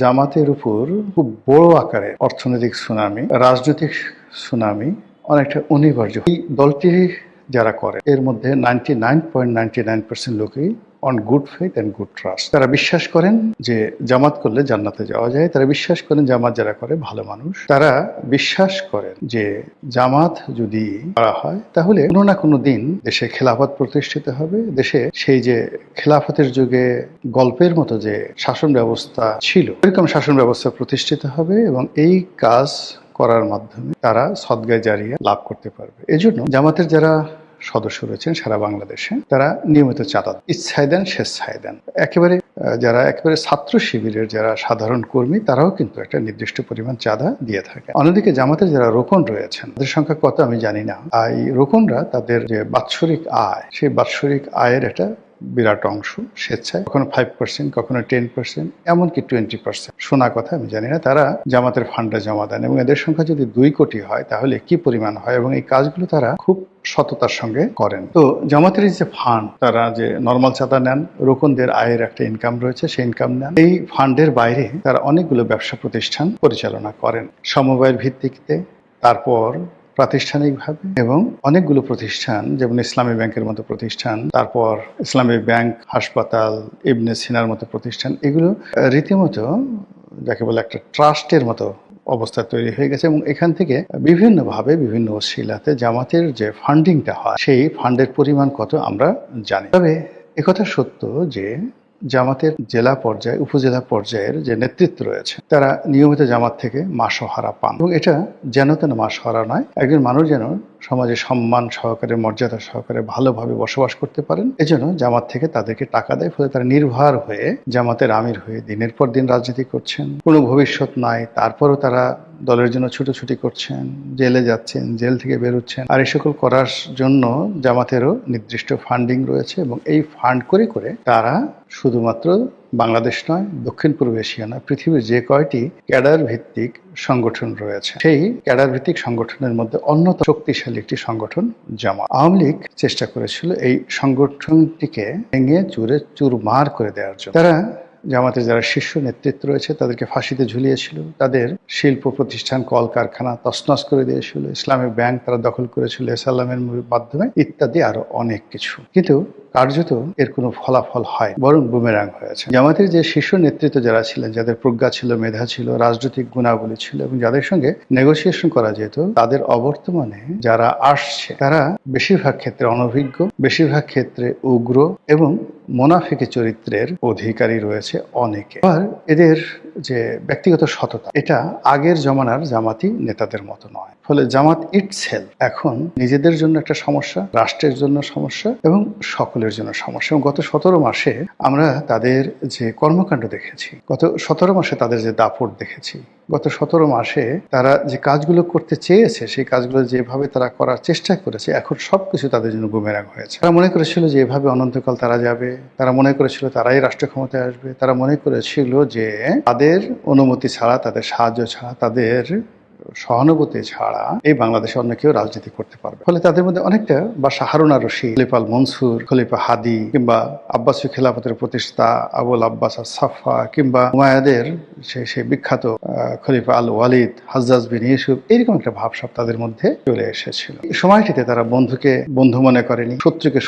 জামাতের উপর খুব বড় আকারের অর্থনৈতিক সুনামি, রাজনৈতিক সুনামি অনেকটা অনিবার্য। এই দলটি যারা করে এর মধ্যে 99.99% লোকই on good faith and good trust. তারা বিশ্বাস করেন যে জামাত করলে জান্নাতে যাওয়া যায়। তারা বিশ্বাস করেন জামাত যারা করে ভালো মানুষ। তারা বিশ্বাস করেন যে জামাত যদি করা হয় তাহলে কোনো না কোনো দিন দেশে খেলাফত প্রতিষ্ঠিত হবে। দেশে সেই যে খেলাফতের যুগে গল্পের মতো যে শাসন ব্যবস্থা ছিল এরকম শাসন ব্যবস্থা প্রতিষ্ঠিত হবে এবং এই কাজ করার মাধ্যমে তারা সদগায়ে জারিয়া লাভ করতে পারবে। এজন্য জামাতের যারা সদস্য রয়েছেন সারা বাংলাদেশে তারা নিয়মিত চাঁদা ইচ্ছায় দেন, স্বেচ্ছায় দেন। যারা একেবারে ছাত্র শিবিরের যারা সাধারণ কর্মী তারাও কিন্তু একটা নির্দিষ্ট পরিমাণ চাঁদা দিয়ে থাকে। অন্যদিকে জামাতের যারা রোকন রয়েছেন তাদের সংখ্যা কত আমি জানি না। এই রোকনরা তাদের যে বাৎসরিক আয় সেই বাৎসরিক আয়ের একটা বিরাট অংশ স্বেচ্ছায়, কখনো 5%, কখনো 10%, এমনকি 20% শোনা কথা আমি জানি না, তারা জামাতের ফান্ডে জমা দেন। এবং এদের সংখ্যা যদি 2 কোটি হয় তাহলে কি পরিমাণ হয়, এবং এই কাজগুলো তারা খুব সততার সঙ্গে করেন। তো জামাতের যে ফান্ড, তারা যে নর্মাল চাঁদা নেন, রোকনদের আয়ের একটা ইনকাম রয়েছে, সেই ইনকাম নেন। এই ফান্ডের বাইরে তারা অনেকগুলো ব্যবসা প্রতিষ্ঠান পরিচালনা করেন সমবায়ের ভিত্তিতে, তারপর প্রাতিষ্ঠানিকভাবে, এবং অনেকগুলো প্রতিষ্ঠান যেমন ইসলামী ব্যাংকের মতো প্রতিষ্ঠান, তারপর ইসলামী ব্যাংক, হাসপাতাল, ইবনে সিনার মতো প্রতিষ্ঠান, এগুলো রীতিমতো যাকে বলে একটা ট্রাস্টের মতো অবস্থা তৈরি হয়ে গেছে। এবং এখান থেকে বিভিন্নভাবে বিভিন্ন ওসিলাতে জামাতের যে ফান্ডিংটা হয় সেই ফান্ডের পরিমাণ কত আমরা জানি। তবে একথা সত্য যে জামাতের জেলা পর্যায়ে, উপজেলা পর্যায়ের যে নেতৃত্ব রয়েছে তারা নিয়মিত জামাত থেকে মাসোহারা পান, এবং এটা যেন তেন মাসোহারা নয়। একজন মানুষ যেন সমাজে সম্মান সহকারে, মর্যাদা সহকারে ভালোভাবে বসবাস করতে পারেন, এজন্য জামাত থেকে তাদেরকে টাকা দেয়। ফলে তারা নির্ভর হয়ে জামাতের আমির হয়ে দিনের পর দিন রাজনীতি করছেন। কোনো ভবিষ্যৎ নাই, তারপরও তারা দলের জন্য ছুটোছুটি করছেন, জেলে যাচ্ছেন, জেল থেকে বেরোচ্ছেন। আর এই সকল করার জন্য জামাতেরও নির্দিষ্ট ফান্ডিং রয়েছে, এবং এই ফান্ড করে করে তারা শুধুমাত্র বাংলাদেশ নয়, দক্ষিণ পূর্ব এশিয়া নয়, পৃথিবীর যে কয়টি ক্যাডার ভিত্তিক সংগঠন রয়েছে সেই ক্যাডার ভিত্তিক সংগঠনের মধ্যে অন্যতম শক্তিশালী একটি সংগঠন জামাত। আওয়ামী লীগ চেষ্টা করেছিল এই সংগঠনটিকে ভেঙে চুরে চুরমার করে দেওয়ার জন্য। তারা জামাতের যারা শীর্ষ নেতৃত্ব রয়েছে তাদেরকে ফাঁসিতে ঝুলিয়েছিল, তাদের শিল্প প্রতিষ্ঠান, কলকারখানা তছনছ করে দিয়েছিল, ইসলামী ব্যাংক তারা দখল করেছিল এসালামের মাধ্যমে, ইত্যাদি আরো অনেক কিছু। কিন্তু কার্যত এর কোনো ফলাফল হয় বরং বুমেরাং হয়েছে। জামাতের যে শীর্ষ নেতৃত্ব যারা ছিলেন, যাদের প্রজ্ঞা ছিল, মেধা ছিল, রাজনৈতিক গুণাবলী ছিল, এবং যাদের সঙ্গে নেগোসিয়েশন করা যেত, তাদের অবর্তমানে যারা আসছে তারা বেশিরভাগ ক্ষেত্রে অনভিজ্ঞ, বেশিরভাগ ক্ষেত্রে উগ্র এবং মোনাফিকি চরিত্রের অধিকারী রয়েছে অনেকে। আর এদের যে ব্যক্তিগত সততা, এটা আগের জমানার জামাতি নেতাদের মতো নয়। ফলে জামাত ইটসেলফ এখন নিজেদের জন্য একটা সমস্যা, রাষ্ট্রের জন্য সমস্যা, এবং সকলের জন্য সমস্যা। এবং গত 17 মাসে আমরা তাদের যে কর্মকাণ্ড দেখেছি, গত 17 মাসে তাদের যে দাপট দেখেছি, গত 17 মাসে তারা যে কাজগুলো করতে চেয়েছে সেই কাজগুলো যেভাবে তারা করার চেষ্টা করেছে, এখন সবকিছু তাদের জন্য বুমেরাং হয়েছে। তারা মনে করেছিল যে এভাবে অনন্তকাল তারা যাবে, তারা মনে করেছিল তারাই রাষ্ট্র ক্ষমতায় আসবে, তারা মনে করেছিল যে তাদের অনুমতি ছাড়া, তাদের সাহায্য ছাড়া, তাদের সহানুভূতি ছাড়া এই বাংলাদেশে অন্য কেউ রাজনীতি করতে পারবে। ফলে তাদের মধ্যে অনেকটা বাদশা হারুন আর রশিদ, খলিফা আল মনসুর, খলিফা হাদি, কিংবা আব্বাসী খেলাফতের প্রতিষ্ঠাতা আবুল আব্বাস আস-সাফা, কিংবা উমাইয়াদের সেই বিখ্যাত খলিফা আল ওয়ালিদ, হাজ্জাজ বিন ইউসুফ, এরকম একটা ভাবসাব তাদের মধ্যে চলে এসেছিল। এই সময়টিতে তারা বন্ধুকে বন্ধু মনে করেনি, শত্রুকে শত্রু